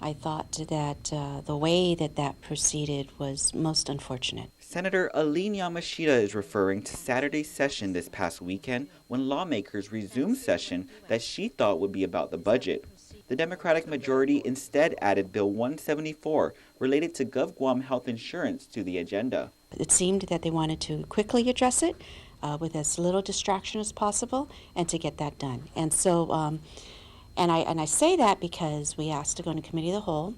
I thought that the way that proceeded was most unfortunate. Senator Aline Yamashita is referring to Saturday's session this past weekend when lawmakers resumed session that she thought would be about the budget. The Democratic majority instead added Bill 174 related to GovGuam health insurance to the agenda. It seemed that they wanted to quickly address it with as little distraction as possible and to get that done. And so, and I say that because we asked to go into committee of the whole.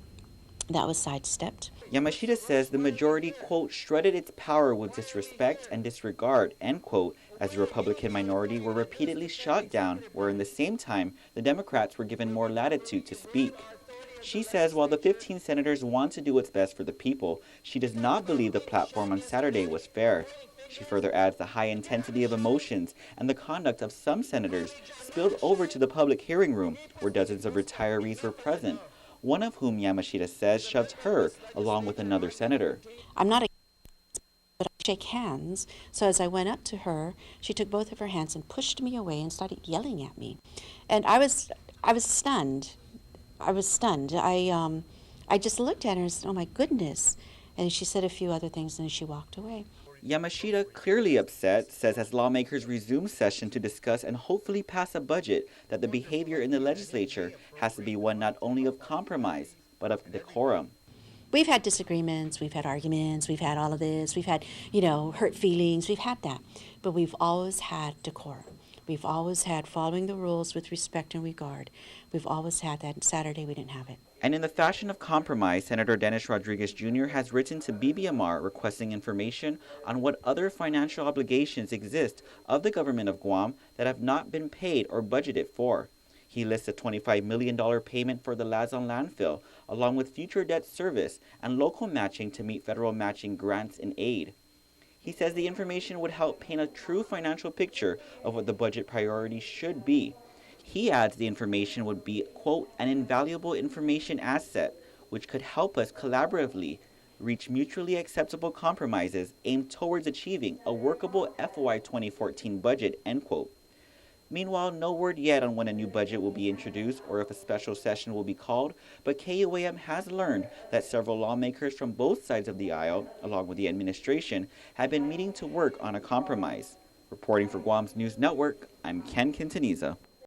That was sidestepped. Yamashita says the majority, quote, shredded its power with disrespect and disregard, end quote, as the Republican minority were repeatedly shot down, where in the same time, the Democrats were given more latitude to speak. She says while the 15 senators want to do what's best for the people, she does not believe the platform on Saturday was fair. She further adds the high intensity of emotions and the conduct of some senators spilled over to the public hearing room, where dozens of retirees were present, one of whom Yamashita says shoved her along with another senator. I'm not a but I shake hands. So as I went up to her, she took both of her hands and pushed me away and started yelling at me. And I was stunned. I was stunned. I just looked at her and said, "Oh my goodness." And she said a few other things and she walked away. Yamashita, clearly upset, says as lawmakers resume session to discuss and hopefully pass a budget, that the behavior in the legislature has to be one not only of compromise, but of decorum. We've had disagreements, we've had arguments, we've had all of this, we've had, hurt feelings, we've had that. But we've always had decorum. We've always had following the rules with respect and regard. We've always had that. Saturday we didn't have it. And in the fashion of compromise, Senator Dennis Rodriguez Jr. has written to BBMR requesting information on what other financial obligations exist of the government of Guam that have not been paid or budgeted for. He lists a $25 million payment for the Lazon landfill, along with future debt service and local matching to meet federal matching grants and aid. He says the information would help paint a true financial picture of what the budget priorities should be. He adds the information would be, quote, an invaluable information asset, which could help us collaboratively reach mutually acceptable compromises aimed towards achieving a workable FY 2014 budget, end quote. Meanwhile, no word yet on when a new budget will be introduced or if a special session will be called, but KUAM has learned that several lawmakers from both sides of the aisle, along with the administration, have been meeting to work on a compromise. Reporting for Guam's News Network, I'm Ken Quintaniza.